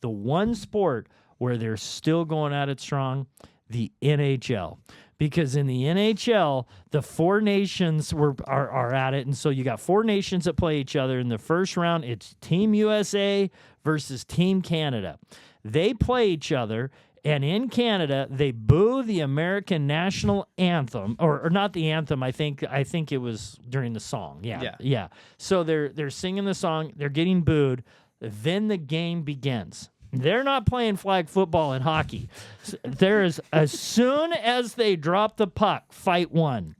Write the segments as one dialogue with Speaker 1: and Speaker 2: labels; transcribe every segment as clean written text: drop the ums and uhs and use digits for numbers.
Speaker 1: the one sport where they're still going at it strong, the NHL. Because in the NHL, the four nations are at it. And so you got four nations that play each other. In the first round, it's Team USA versus Team Canada. They play each other. And in Canada, they boo the American national anthem, or not the anthem. I think it was during the song. Yeah. So they're singing the song. They're getting booed. Then the game begins. They're not playing flag football and hockey. There is, as soon as they drop the puck, fight one.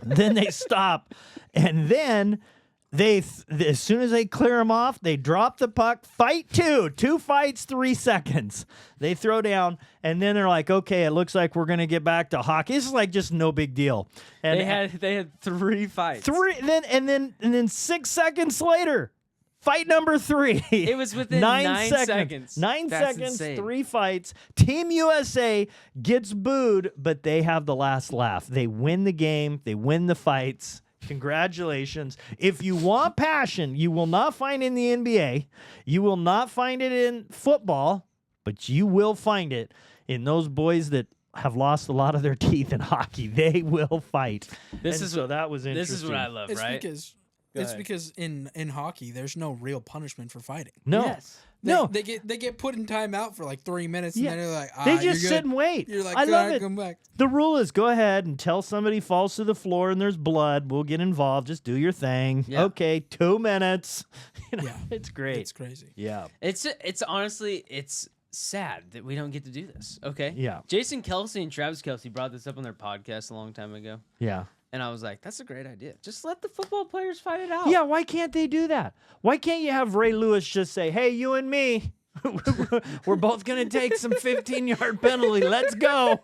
Speaker 1: Then they stop, and then as soon as they clear them off, they drop the puck, fight two. 2 fights, 3 seconds. They throw down, and then they're like, okay, it looks like we're gonna get back to hockey. This is like just no big deal. And
Speaker 2: they had 3 fights.
Speaker 1: Then 6 seconds later. Fight number 3.
Speaker 2: It was within 9 seconds.
Speaker 1: 9
Speaker 2: That's
Speaker 1: seconds,
Speaker 2: insane.
Speaker 1: 3 fights. Team USA gets booed, but they have the last laugh. They win the game. They win the fights. Congratulations. If you want passion, you will not find it in the NBA. You will not find it in football, but you will find it in those boys that have lost a lot of their teeth in hockey. They will fight. So that was interesting.
Speaker 2: This is what I love, right?
Speaker 3: Because in hockey, there's no real punishment for fighting.
Speaker 1: No.
Speaker 2: Yes.
Speaker 3: They get put in timeout for like 3 minutes, and then they're like,
Speaker 1: they just sit and wait.
Speaker 3: You're like,
Speaker 1: I love it.
Speaker 3: Come back.
Speaker 1: The rule is go ahead and tell somebody falls to the floor and there's blood. We'll get involved. Just do your thing.
Speaker 2: Yeah.
Speaker 1: Okay, 2 minutes.
Speaker 3: Yeah,
Speaker 1: it's great.
Speaker 3: It's crazy.
Speaker 1: Yeah.
Speaker 2: It's honestly, it's sad that we don't get to do this. Okay.
Speaker 1: Yeah.
Speaker 2: Jason Kelsey and Travis Kelsey brought this up on their podcast a long time ago.
Speaker 1: Yeah.
Speaker 2: And I was like, that's a great idea. Just let the football players fight it out.
Speaker 1: Yeah, why can't they do that? Why can't you have Ray Lewis just say, hey, you and me, we're both going to take some 15-yard penalty. Let's go.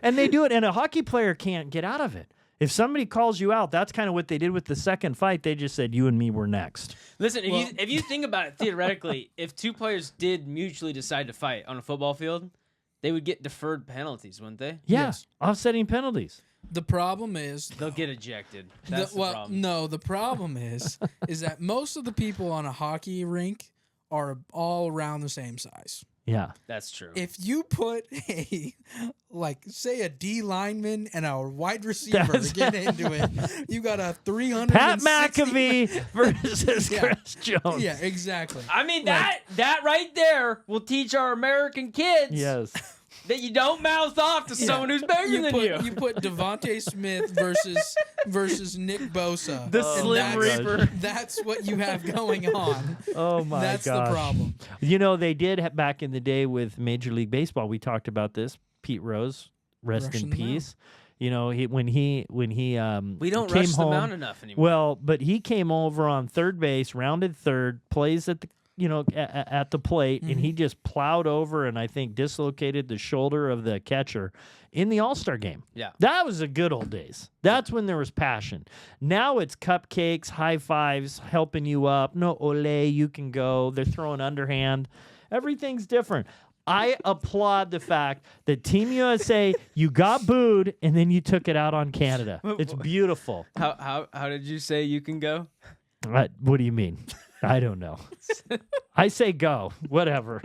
Speaker 1: And they do it, and a hockey player can't get out of it. If somebody calls you out, that's kind of what they did with the second fight. They just said, you and me were next.
Speaker 2: Listen, if you think about it theoretically, if two players did mutually decide to fight on a football field, they would get deferred penalties, wouldn't they?
Speaker 1: Yeah,
Speaker 3: Yes.
Speaker 1: offsetting penalties.
Speaker 3: The problem is
Speaker 2: They'll get ejected. That's the problem.
Speaker 3: No, the problem is that most of the people on a hockey rink are all around the same size.
Speaker 1: Yeah.
Speaker 2: That's true.
Speaker 3: If you put say a D lineman and a wide receiver get into it, you got a 360
Speaker 1: Pat McAfee versus Chris Jones.
Speaker 3: Yeah, exactly.
Speaker 2: I mean, that right there will teach our American kids
Speaker 1: Yes.
Speaker 2: that you don't mouth off to someone who's bigger than you.
Speaker 3: You put Devontae Smith versus Nick Bosa.
Speaker 2: The
Speaker 3: and
Speaker 2: Slim Reaper.
Speaker 3: That's what you have going on.
Speaker 1: Oh, my
Speaker 3: That's
Speaker 1: gosh.
Speaker 3: the problem.
Speaker 1: You know, they did back in the day with Major League Baseball. We talked about this. Pete Rose, rest
Speaker 3: Rushing
Speaker 1: in
Speaker 3: the
Speaker 1: peace. You know, when he
Speaker 2: We don't
Speaker 1: came
Speaker 2: rush the
Speaker 1: home,
Speaker 2: mound enough anymore.
Speaker 1: Well, but he came over on third base, rounded third, plays at the at the plate, and he just plowed over and I think dislocated the shoulder of the catcher in the All-Star game.
Speaker 2: Yeah.
Speaker 1: That was the good old days. That's when there was passion. Now it's cupcakes, high fives, helping you up. No, ole, you can go. They're throwing underhand. Everything's different. I applaud the fact that Team USA, you got booed and then you took it out on Canada. It's beautiful.
Speaker 2: How did you say you can go?
Speaker 1: What do you mean? I don't know. I say go. Whatever.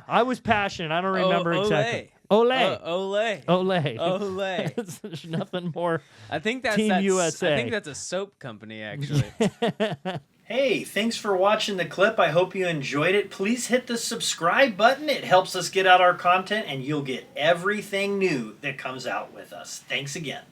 Speaker 1: I was passionate. I don't remember exactly. Ole.
Speaker 2: Ole.
Speaker 1: There's nothing more.
Speaker 2: I think that's
Speaker 1: Team USA.
Speaker 2: I think that's a soap company, actually.
Speaker 1: Hey, thanks for watching the clip. I hope you enjoyed it. Please hit the subscribe button. It helps us get out our content, and you'll get everything new that comes out with us. Thanks again.